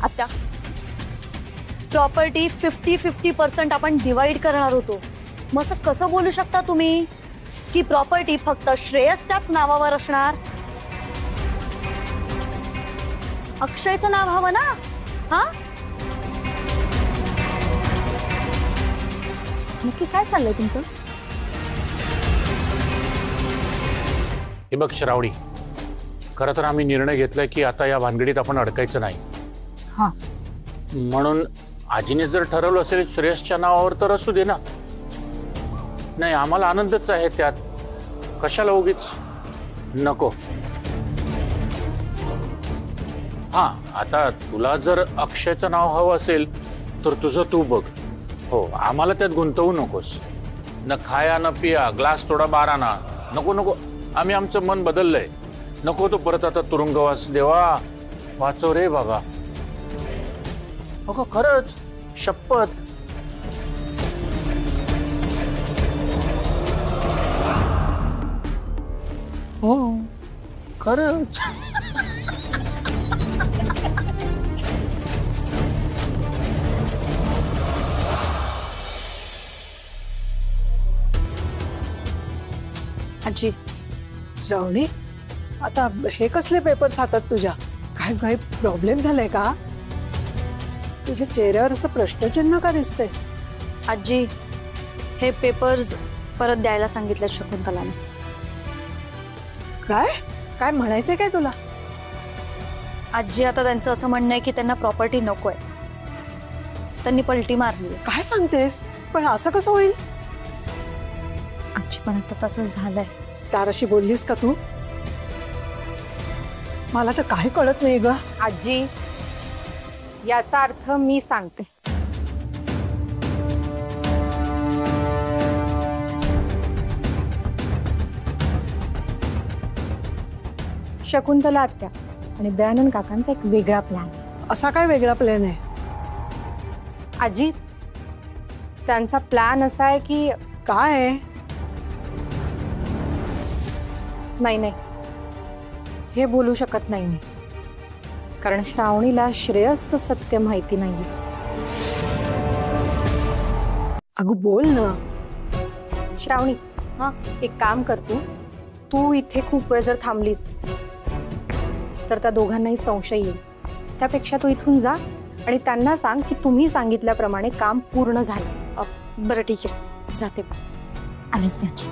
आत्या, प्रॉपर्टी 50-50% आपण डिवाइड करणार होतो. मग असं कसं बोलू शकता तुम्ही की प्रॉपर्टी फक्त श्रेयसच्याच नावावर असणार? अक्षयचं नाव हवं ना? हा, नक्की काय चाललंय तुमचं? हे बघ श्रावणी, खरं तर आम्ही निर्णय घेतलाय की आता या भानगडीत आपण अडकायचं नाही. हा, म्हणून आजीने जर ठरवलं असेल श्रेयसच्या नावावर तर असू दे ना. नाही, आम्हाला आनंदच आहे त्यात. कशाला उगीच नको. हा, आता तुला जर अक्षयचं नाव हवं असेल तर तुझं तू बघ. हो, आम्हाला त्यात गुंतवू नकोस. न खाया न पिया, ग्लास थोडा बारा ना. नको नको, आम्ही आमचं मन बदललंय. नको तो परत आता तुरुंगवास. देवा वाचव रे बाबा. अगं खरंच, शपथ. हो खरंच. आजी, श्रावणी, आता हे कसले पेपर्स हातात तुझ्या? काय काय प्रॉब्लेम झालाय का? तुझ्या चेहऱ्यावर असं प्रश्नचिन्ह का दिसतंय? आजी, हे पेपर्स परत द्यायला सांगितलं शकुंतलाने. काय काय म्हणायचंय काय तुला? आजी, आता त्यांचं असं म्हणणं आहे की त्यांना प्रॉपर्टी नकोय. त्यांनी पलटी मारली. काय सांगतेस? पण असं कसं होईल? आजी, पण आता तसं झालंय. ताराशी बोललीस का तू? मला तर काही कळत नाही ग. आजी, याचा अर्थ मी सांगते. शकुंतला आत्या आणि दयानंद काकांचा एक वेगळा प्लॅन. असा काय वेगळा प्लॅन आहे? आजी, त्यांचा प्लॅन असा आहे की काय आहे? नाही, हे बोलू शकत नाही मी, कारण श्रावणीला श्रेयसचं सत्य माहिती नाहीये. अगं बोल ना. श्रावणी, हा, एक काम कर, तू इथे खूप वेळ जर थांबलीस तर त्या दोघांनाही संशय येईल. त्यापेक्षा तू इथून जा आणि त्यांना सांग की तुम्ही सांगितल्याप्रमाणे काम पूर्ण झालं. बरं ठीक आहे, जाते. आलेच मी आजी.